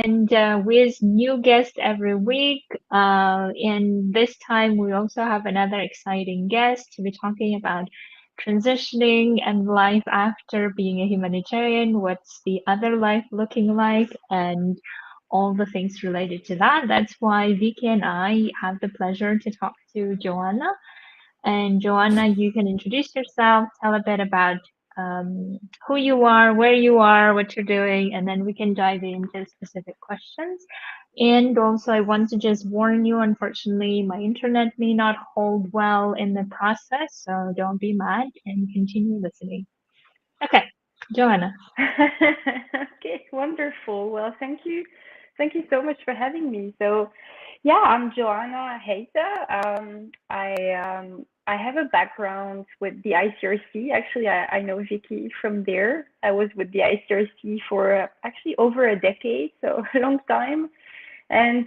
and with new guests every week. And this time we also have another exciting guest to be talking about transitioning and life after being a humanitarian. What's the other life looking like, and all the things related to that. That's why Viki and I have the pleasure to talk to Joanna. And Joanna, you can introduce yourself, tell a bit about um, who you are, where you are, what you're doing, and then we can dive into specific questions. And also, I want to just warn you, unfortunately, my internet may not hold well in the process, so don't be mad and continue listening. Okay, Joanna. Okay, wonderful. Well, thank you. Thank you so much for having me. So, yeah, I'm Joanna Heita. I have a background with the ICRC. Actually, I know Viki from there. I was with the ICRC for actually over a decade, so a long time. And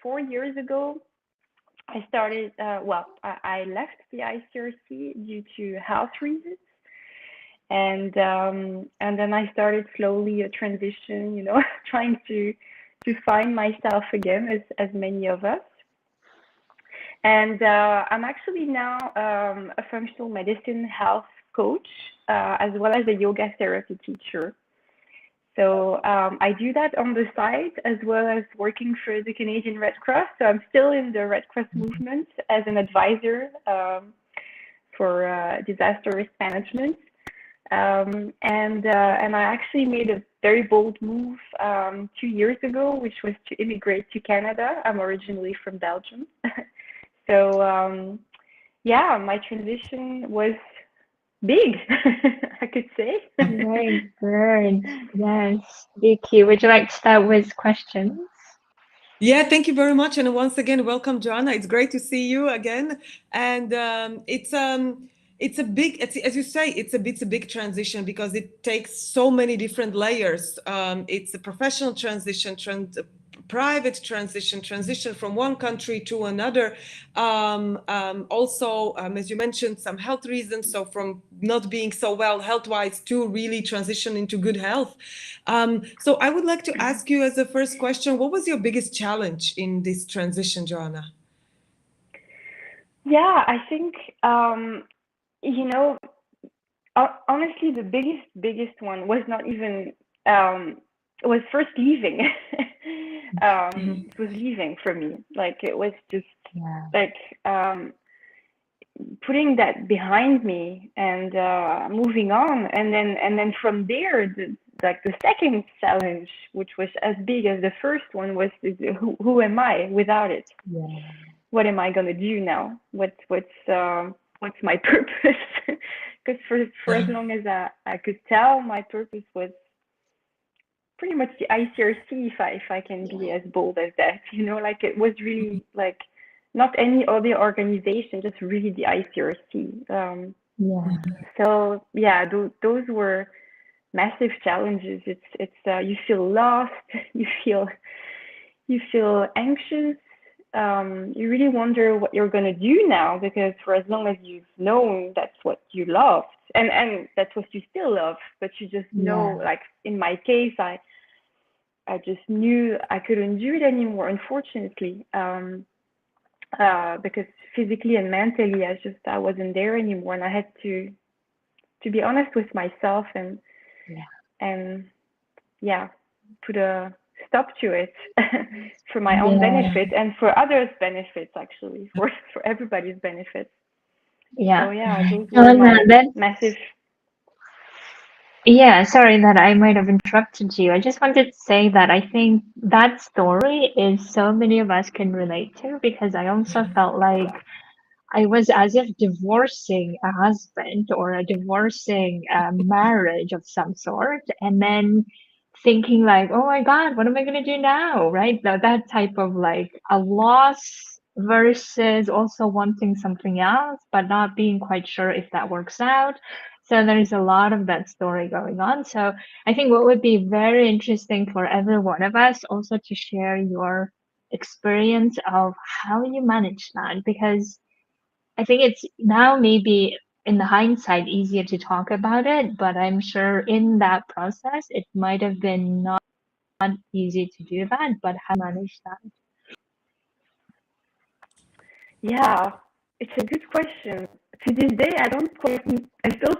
4 years ago, I started, I left the ICRC due to health reasons. And then I started slowly a transition, trying to find myself again, as many of us. And I'm actually now a functional medicine health coach, as well as a yoga therapy teacher. So I do that on the side, as well as working for the Canadian Red Cross. So I'm still in the Red Cross movement as an advisor for disaster risk management. And I actually made a very bold move 2 years ago, which was to immigrate to Canada. I'm originally from Belgium. So yeah, my transition was big, I could say. Very good. Yes. Vicky, would you like to start with questions? Yeah, thank you very much. And once again, welcome, Joanna. It's great to see you again. And it's a big, as you say, it's a big transition because it takes so many different layers. It's a professional transition, private transition from one country to another. Also, as you mentioned, some health reasons. So from not being so well health-wise to really transition into good health. So I would like to ask you as a first question, what was your biggest challenge in this transition, Joanna? Yeah, I think, you know, honestly, the biggest one was not even, was first leaving. It was leaving for me. Like, it was just Yeah. like putting that behind me and moving on. And then from there, the second challenge, which was as big as the first one, was who am I without it? Yeah. What am I gonna do now? What's my purpose? Because for as long as I could tell, my purpose was pretty much the ICRC, if I can be as bold as that. Like, it was really like not any other organization, just really the ICRC. Yeah. So yeah, those were massive challenges. It's you feel lost, you feel anxious. You really wonder what you're gonna do now, because for as long as you've known that's what you loved, and that's what you still love, but you just know, Yeah. like in my case, I just knew I couldn't do it anymore, unfortunately, because physically and mentally, I wasn't there anymore, and I had to be honest with myself Yeah. and yeah, put a stop to it for my own Yeah. benefit and for others' benefits, actually, for everybody's benefit. So Yeah. yeah, those were Joanna, my that's massive. yeah, sorry that I might have interrupted you. I just wanted to say that I think that story is so many of us can relate to, because I also felt like I was as if divorcing a husband or a divorcing a marriage of some sort, and then thinking like, oh my God, what am I going to do now? Right? That type of like a loss versus also wanting something else, but not being quite sure if that works out. So there's a lot of that story going on. So I think what would be very interesting for every one of us also to share your experience of how you manage that, because I think it's now maybe in the hindsight easier to talk about it, but I'm sure in that process it might have been not easy to do that, but how to manage that? Yeah, it's a good question. To this day, I still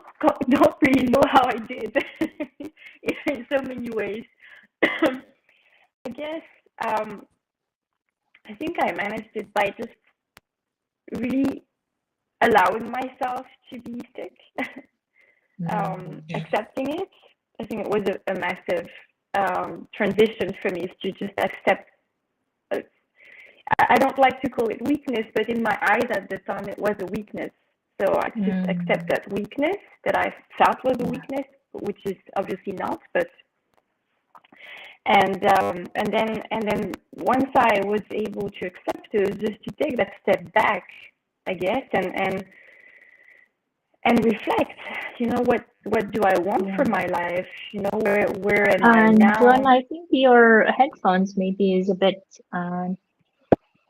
don't really know how I did in so many ways. I guess I think I managed it by just really allowing myself to be sick, accepting it. I think it was a massive transition for me to just accept. uh, I don't like to call it weakness, but in my eyes at the time, it was a weakness. So I just accept that weakness that I felt was a weakness, which is obviously not. But and then once I was able to accept it, just to take that step back, I guess, and reflect. What do I want for my life? Where am I And now? Joanna, I think your headphones maybe is a bit,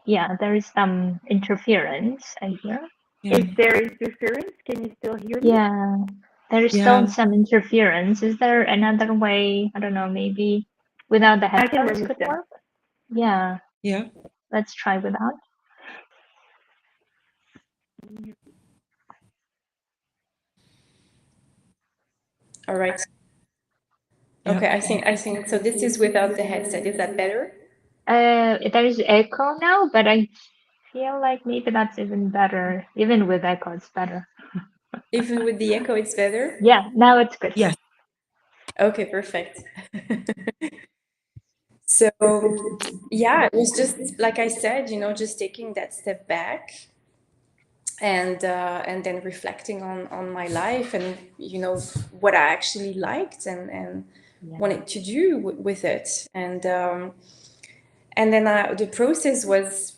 yeah, there is some interference, I hear. If there is interference, can you still hear me? Yeah, there is still some interference. Is there another way? I don't know, maybe without the I can headphones remove could them. work? Yeah, Yeah. let's try without. All right. Okay, I think so. This is without the headset. Is that better? There is echo now, but I feel like maybe that's even better. Even with echo, it's better. Even with the echo, it's better? Yeah, now it's good. Yes. Okay, perfect. So, yeah, it was just like I said, just taking that step back and then reflecting on my life and what I actually liked and wanted to do with it. And then the process was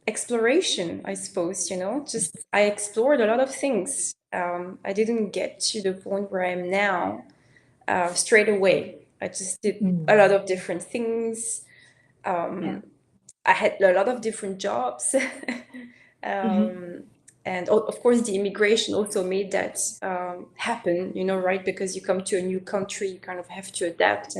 exploration, I suppose, just I explored a lot of things. I didn't get to the point where I am now straight away. I just did a lot of different things. I had a lot of different jobs. And of course, the immigration also made that happen, right? Because you come to a new country, you kind of have to adapt.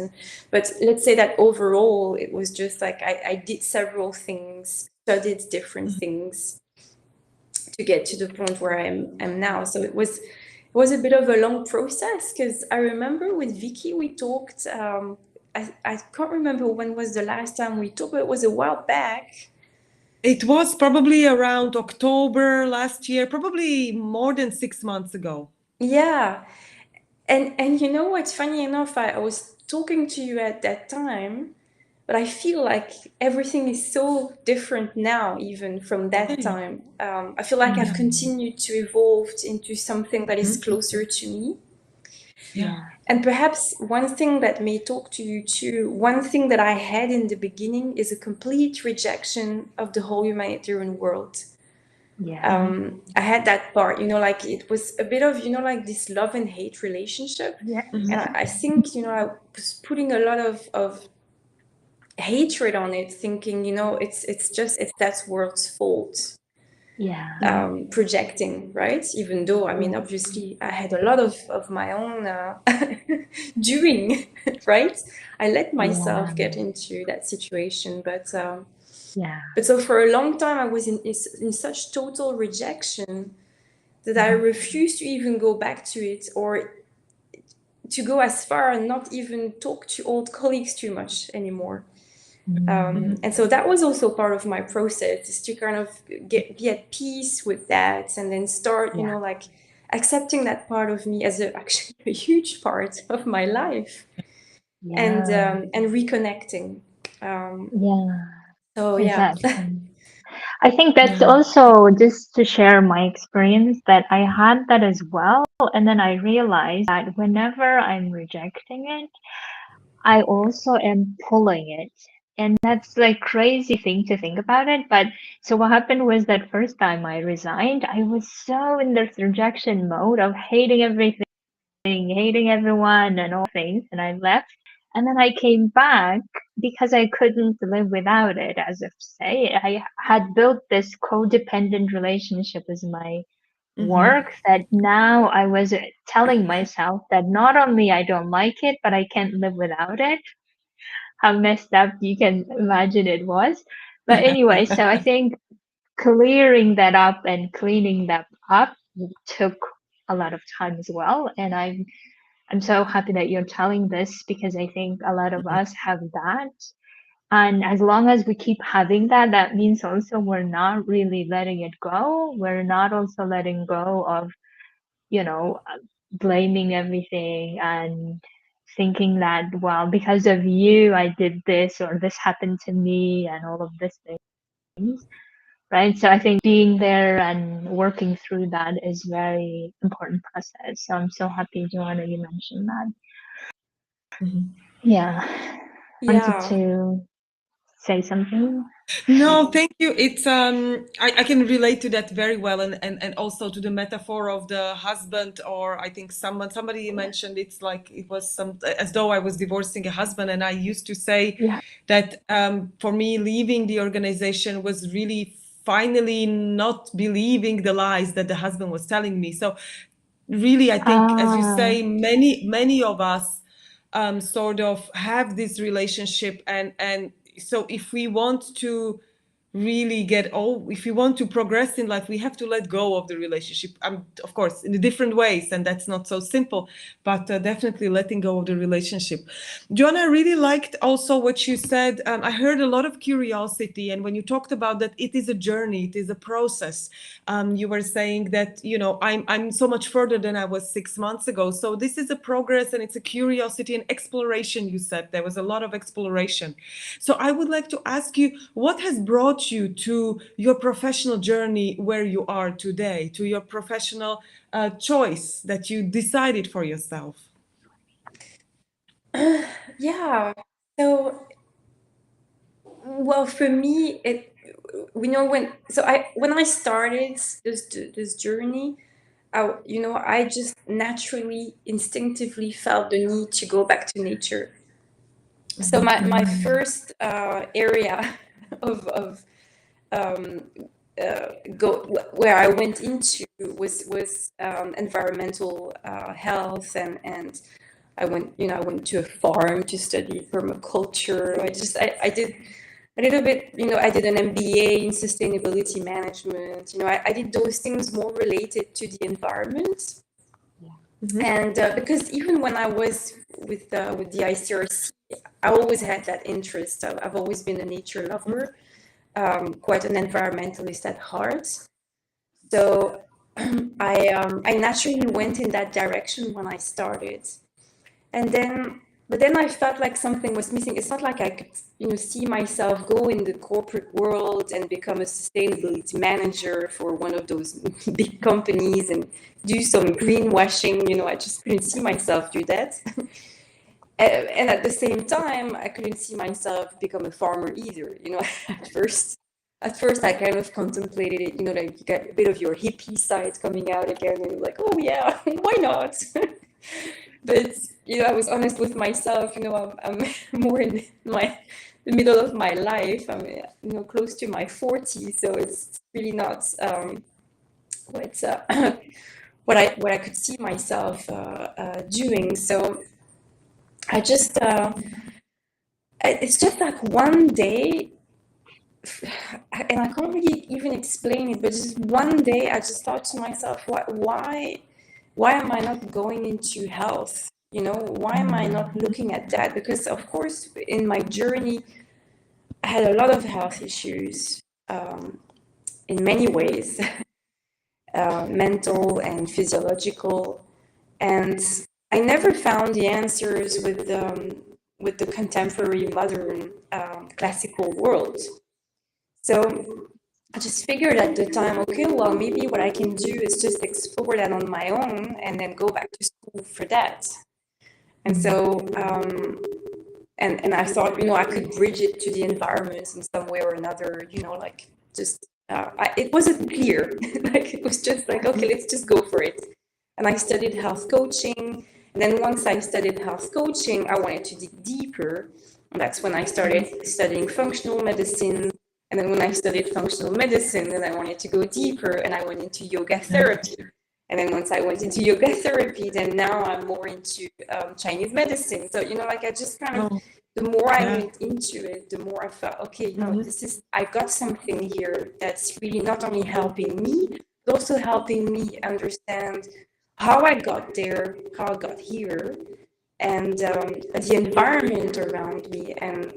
But let's say that overall, it was just like I did several things, studied different things to get to the point where I'm now. So it was a bit of a long process because I remember with Viki, we talked. I can't remember when was the last time we talked, but it was a while back. It was probably around October last year, probably more than 6 months ago. Yeah. And you know what's funny enough, I was talking to you at that time, but I feel like everything is so different now, even from that time. I feel like I've continued to evolve into something that is closer to me. Yeah. And perhaps one thing that may talk to you too, one thing that I had in the beginning is a complete rejection of the whole humanitarian world. I had that part, like it was a bit of, like this love and hate relationship. And I think, I was putting a lot of hatred on it, thinking, it's that world's fault. Projecting, right? Even though, I mean, obviously, I had a lot of my own doing, right? I let myself get into that situation, but so for a long time, I was in such total rejection that I refused to even go back to it or to go as far and not even talk to old colleagues too much anymore. And so that was also part of my process, is to kind of be at peace with that and then start, like accepting that part of me as actually a huge part of my life and reconnecting. So yeah. Exactly. I think that's also just to share my experience that I had that as well. And then I realized that whenever I'm rejecting it, I also am pulling it. And that's like crazy thing to think about it. But so what happened was that first time I resigned, I was so in this rejection mode of hating everything, hating everyone and all things. And I left. And then I came back because I couldn't live without it, as if say. I had built this codependent relationship with my work that now I was telling myself that not only I don't like it, but I can't live without it. how messed up you can imagine it was. But anyway, so I think clearing that up and cleaning that up took a lot of time as well. And I'm so happy that you're telling this because I think a lot of us have that. And as long as we keep having that, that means also we're not really letting it go. We're not also letting go of, blaming everything and thinking that, well, because of you, I did this or this happened to me and all of these things. Right. So I think being there and working through that is very important process. So I'm so happy, Joanna, you mentioned that. Yeah. Wanted Yeah. to say something. No, thank you. It's I can relate to that very well, and also to the metaphor of the husband, or I think somebody mentioned it's like it was some as though I was divorcing a husband, and I used to say Yeah. that for me leaving the organization was really finally not believing the lies that the husband was telling me. So really, I think, as you say, many of us sort of have this relationship, and so if we want to really if we want to progress in life, we have to let go of the relationship, of course in different ways, and that's not so simple, but definitely letting go of the relationship. Joanna, I really liked also what you said. I heard a lot of curiosity, and when you talked about that it is a journey, it is a process. You were saying that I'm so much further than I was 6 months ago, so this is a progress, and it's a curiosity and exploration. You said there was a lot of exploration. So I would like to ask you, what has brought you to your professional journey where you are today, to your professional choice that you decided for yourself? Yeah. So, well, for me, when I started this journey, I just naturally, instinctively felt the need to go back to nature. So my first area of where I went into was environmental health, and I went to a farm to study permaculture. I did a little bit, I did an MBA in sustainability management. I did those things more related to the environment. And because even when I was with the ICRC, I always had that interest. I've always been a nature lover, quite an environmentalist at heart. So I naturally went in that direction when I started. But then I felt like something was missing. It's not like I could, see myself go in the corporate world and become a sustainability manager for one of those big companies and do some greenwashing. I just couldn't see myself do that. And at the same time, I couldn't see myself become a farmer either. At first, I kind of contemplated it. Like you got a bit of your hippie side coming out again, and you're like, oh yeah, why not? But I was honest with myself. I'm more in the middle of my life. I'm close to my 40s, so it's really not what I could see myself doing. So I just it's just like one day, and I can't really even explain it, but just one day I just thought to myself, why am I not going into health? Why am I not looking at that? Because of course, in my journey, I had a lot of health issues in many ways, mental and physiological, and I never found the answers with the contemporary, modern, classical world. So I just figured at the time, okay, well, maybe what I can do is just explore that on my own and then go back to school for that. And so, and I thought, I could bridge it to the environment in some way or another, like just, it wasn't clear. Like, it was just like, okay, let's just go for it. And I studied health coaching. And then once I studied health coaching, I wanted to dig deeper. And that's when I started studying functional medicine. And then when I studied functional medicine, then I wanted to go deeper, and I went into yoga therapy. And then once I went into yoga therapy, then now I'm more into Chinese medicine. So, like I just kind of the more I went into it, the more I felt, okay, you know, I got something here that's really not only helping me, but also helping me understand how I got there, how I got here, and the environment around me, and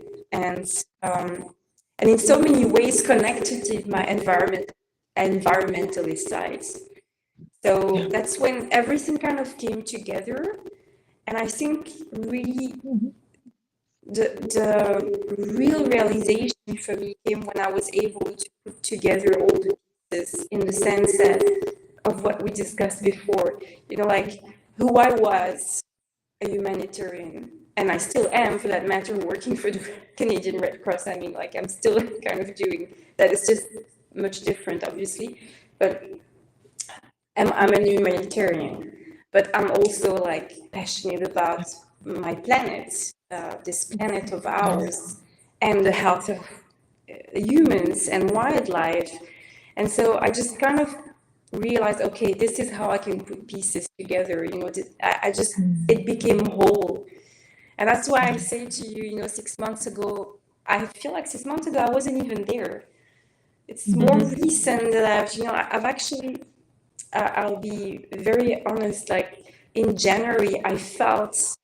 in so many ways connected to my environmentalist sides. So that's when everything kind of came together, and I think really the real realization for me came when I was able to put together all the pieces in the sense that of what we discussed before, you know, like who I was, a humanitarian, and I still am, for that matter, working for the Canadian Red Cross. I mean, like, I'm still kind of doing that. It's just much different, obviously, but I'm a humanitarian, but I'm also like passionate about my planet, this planet of ours, and the health of humans and wildlife. And so I just kind of realized, okay, this is how I can put pieces together. You know, it became whole. And that's why I say to you, you know, 6 months ago, I feel like 6 months ago, I wasn't even there. It's more recent that I've actually, I'll be very honest, like in January, I felt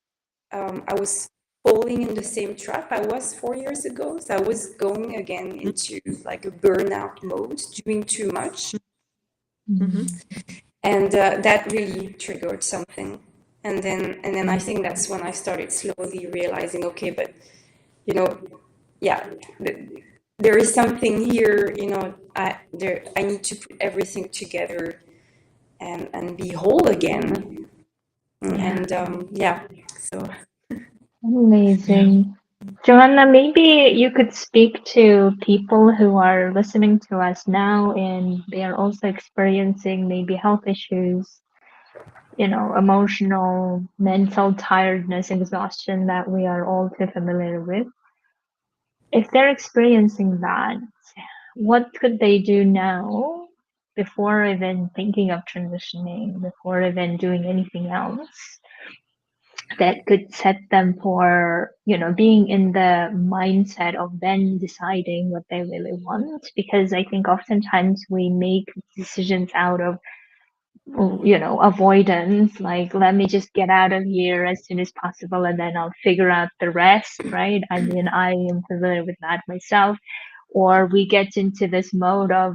I was falling in the same trap I was 4 years ago. So I was going again into like a burnout mode, doing too much. And that really triggered something. And then I think that's when I started slowly realizing, okay, but, you know, yeah, there is something here, you know, I need to put everything together and be whole again. And so. Amazing. Joanna, maybe you could speak to people who are listening to us now and they are also experiencing maybe health issues, you know, emotional, mental tiredness, exhaustion that we are all too familiar with. If they're experiencing that, what could they do now before even thinking of transitioning, before even doing anything else that could set them for, you know, being in the mindset of then deciding what they really want? Because I think oftentimes we make decisions out of, you know, avoidance, like let me just get out of here as soon as possible and then I'll figure out the rest, right? I mean, I am familiar with that myself. Or we get into this mode of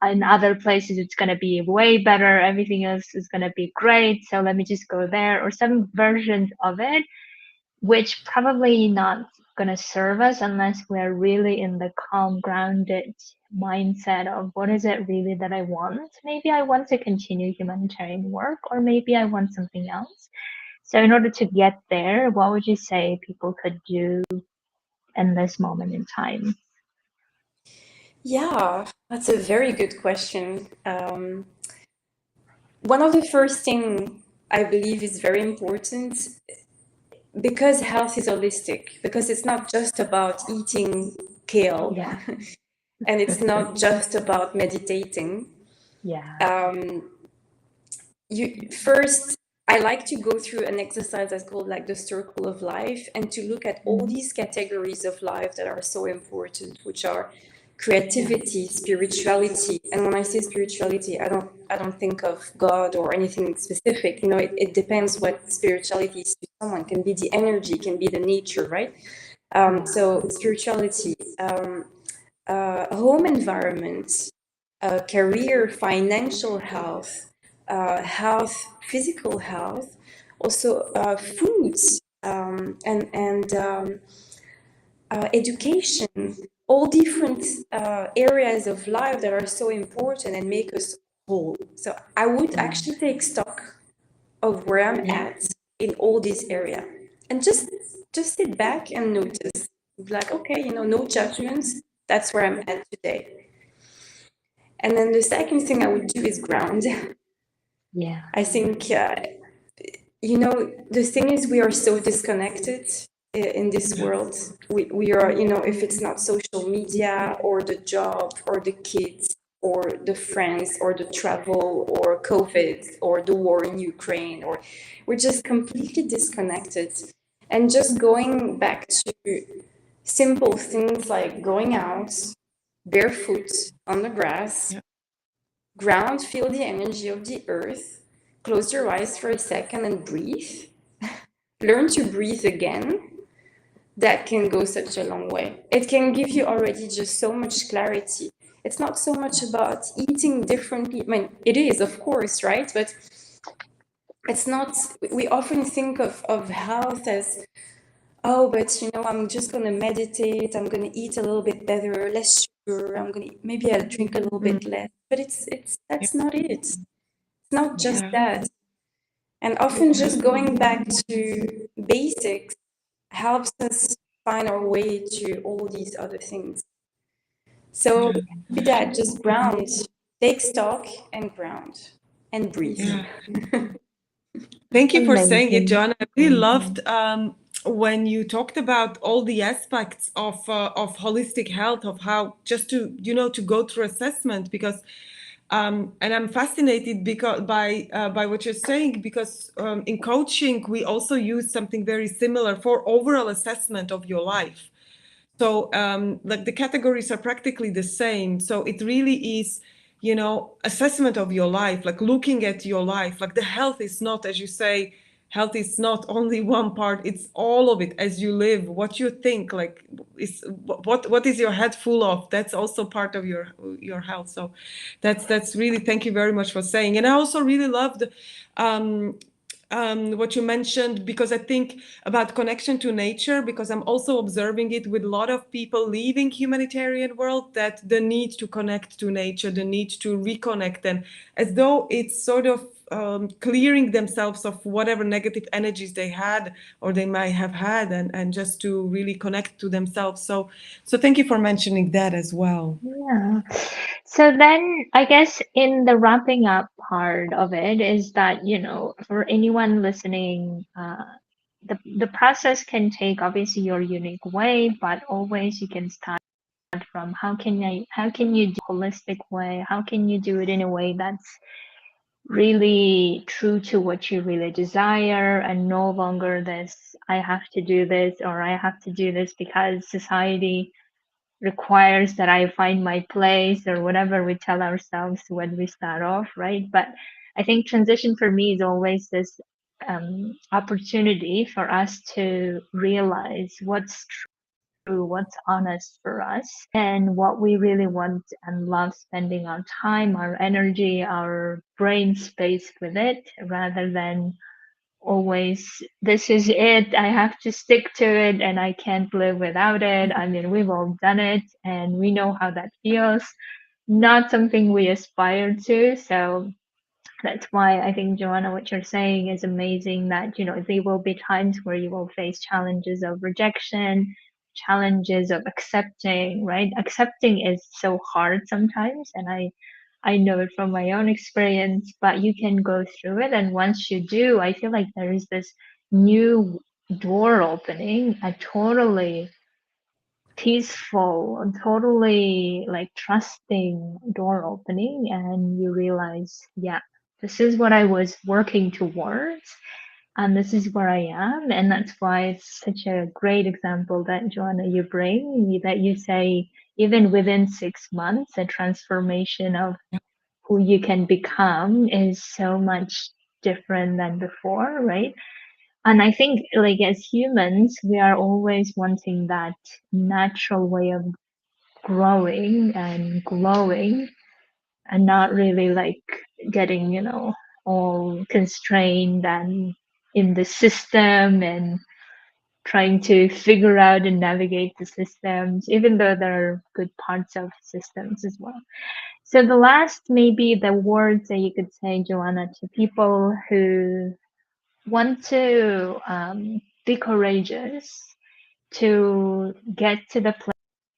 in other places it's going to be way better, everything else is going to be great, so let me just go there, or some versions of it which probably not going to serve us unless we're really in the calm, grounded mindset of what is it really that I want. Maybe I want to continue humanitarian work, or maybe I want something else. So in order to get there, what would you say people could do in this moment in time? Yeah, that's a very good question. One of the first things I believe is very important, because health is holistic, because it's not just about eating kale, and it's not just about meditating. I like to go through an exercise that's called like the circle of life, and to look at all these categories of life that are so important, which are creativity, spirituality. And when I say spirituality, I don't think of God or anything specific. You know, it depends what spirituality is to someone. It can be the energy, can be the nature, right? So spirituality, home environment, career, financial health, physical health, also foods, and education, all different areas of life that are so important and make us whole. So I would actually take stock of where I'm at in all these areas, and just sit back and notice, like, okay, you know, no judgments. That's where I'm at today. And then the second thing I would do is ground. I think, you know, the thing is, we are so disconnected in this world. We are, you know, if it's not social media or the job or the kids or the friends or the travel or COVID or the war in Ukraine, or we're just completely disconnected. And just going back to simple things like going out barefoot on the grass, ground, feel the energy of the earth, close your eyes for a second and breathe. Learn to breathe again. That can go such a long way. It can give you already just so much clarity. It's not so much about eating differently. I mean, it is, of course, right? But it's not, we often think of health as, oh, but you know, I'm just going to meditate, I'm going to eat a little bit better, less sugar, maybe I'll drink a little bit less. But that's not it. It's not just that. And often just going back to basics helps us find our way to all these other things. So with that, just ground, take stock and ground and breathe. Thank you for saying it, Amazing. John. I really loved when you talked about all the aspects of holistic health, of how just to to go through assessment, because and I'm fascinated because by what you're saying, because in coaching we also use something very similar for overall assessment of your life. So like the categories are practically the same. So it really is, assessment of your life, like looking at your life. Like the health is not, as you say, health is not only one part, it's all of it as you live, what you think, like is what is your head full of, that's also part of your health. So that's really, thank you very much for saying. And I also really loved what you mentioned, because I think about connection to nature, because I'm also observing it with a lot of people leaving humanitarian world, that the need to connect to nature, the need to reconnect, and as though it's sort of clearing themselves of whatever negative energies they had or they might have had, and just to really connect to themselves. So thank you for mentioning that as well. Yeah. So then I guess in the wrapping up part of it is that, for anyone listening, the process can take obviously your unique way, but always you can start from how can you do it holistic way? How can you do it in a way that's really true to what you really desire, and no longer this, I have to do this, or I have to do this because society requires that I find my place, or whatever we tell ourselves when we start off, right? But I think transition for me is always this opportunity for us to realize what's true, what's honest for us, and what we really want and love spending our time, our energy, our brain space with it, rather than always, this is it, I have to stick to it and I can't live without it. I mean, we've all done it and we know how that feels. Not something we aspire to. So that's why I think, Joanna, what you're saying is amazing, that there will be times where you will face challenges of rejection, challenges of accepting, right? Accepting is so hard sometimes, and I know it from my own experience, but you can go through it. And once you do, I feel like there is this new door opening, a totally peaceful, totally like trusting door opening. And you realize, yeah, this is what I was working towards. And this is where I am. And that's why it's such a great example that, Joanna, you bring, that you say, even within 6 months, a transformation of who you can become is so much different than before, right? And I think, like, as humans, we are always wanting that natural way of growing and glowing, and not really like getting, all constrained and in the system, and trying to figure out and navigate the systems, even though there are good parts of systems as well. So the last, maybe the words that you could say, Joanna, to people who want to be courageous, to get to the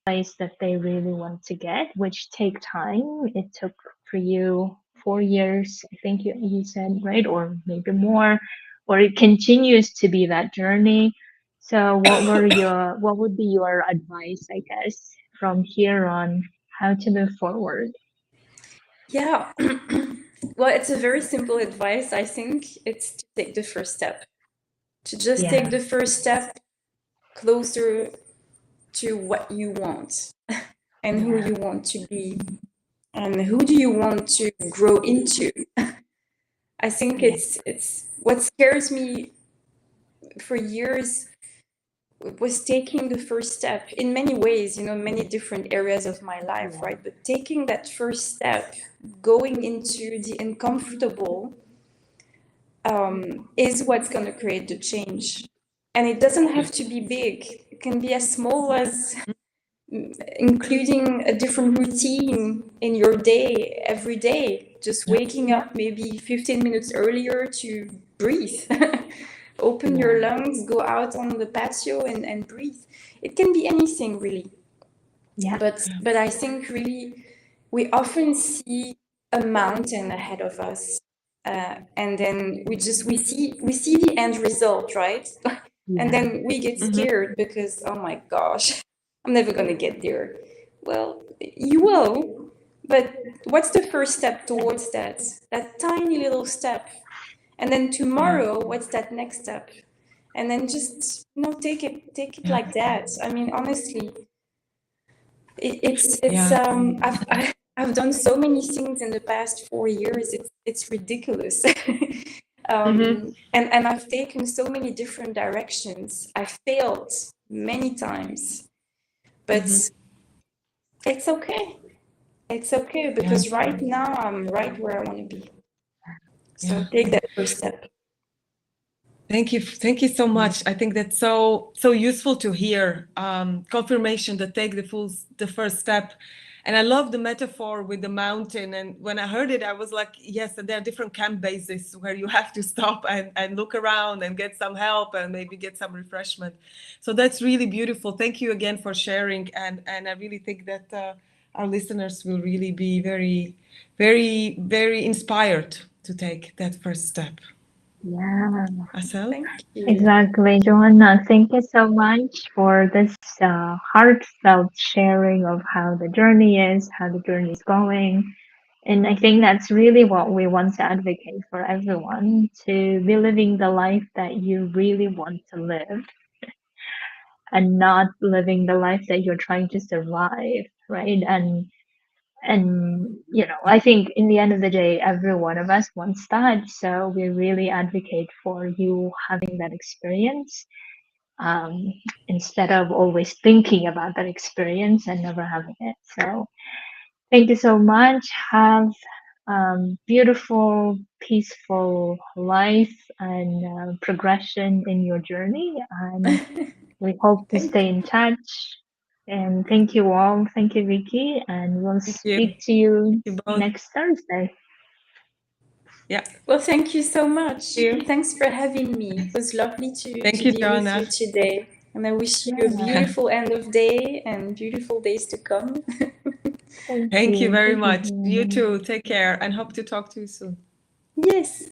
place that they really want to get, which take time. It took for you 4 years, I think you said, right? Or maybe more, or it continues to be that journey. So what would be your advice, I guess, from here on, how to move forward? Yeah. Well, it's a very simple advice. I think it's to take the first step. to just take the first step closer to what you want and who you want to be and who do you want to grow into. I think it's what scares me for years was taking the first step in many ways, you know, many different areas of my life, right? But taking that first step, going into the uncomfortable, is what's going to create the change. And it doesn't have to be big. It can be as small as including a different routine in your day every day, just waking up maybe 15 minutes earlier to breathe. Open your lungs, go out on the patio and breathe. It can be anything really. But I think really we often see a mountain ahead of us, and then we see the end result, right? And then we get scared because, oh my gosh, I'm never gonna get there. Well, you will, but what's the first step towards that? That tiny little step. And then tomorrow, what's that next step? And then just, you know, take it like that. I mean, honestly, I've done so many things in the past 4 years. It's ridiculous. And I've taken so many different directions. I failed many times, but it's okay. It's okay because right now I'm right where I want to be. So take that first step. Thank you so much. I think that's so useful to hear. Confirmation that take the first step. And I love the metaphor with the mountain. And when I heard it, I was like, yes, there are different camp bases where you have to stop and look around and get some help and maybe get some refreshment. So that's really beautiful. Thank you again for sharing. And I really think that our listeners will really be very, very, very inspired to take that first step. Yeah, Asel? exactly, Joanna. Thank you so much for this heartfelt sharing of how the journey is, how the journey is going. And I think that's really what we want to advocate for everyone, to be living the life that you really want to live and not living the life that you're trying to survive, right? And you know, I think in the end of the day, every one of us wants that. So we really advocate for you having that experience, instead of always thinking about that experience and never having it. So thank you so much. Have beautiful, peaceful life and progression in your journey. And we hope to stay in touch. And thank you all. Thank you, Viki. And we'll speak to you next Thursday. Yeah. Well, thank you so much. Thanks for having me. It was lovely to be Joanna. with you today. And I wish you a beautiful end of day and beautiful days to come. Thank you very much. You too. Take care and hope to talk to you soon. Yes.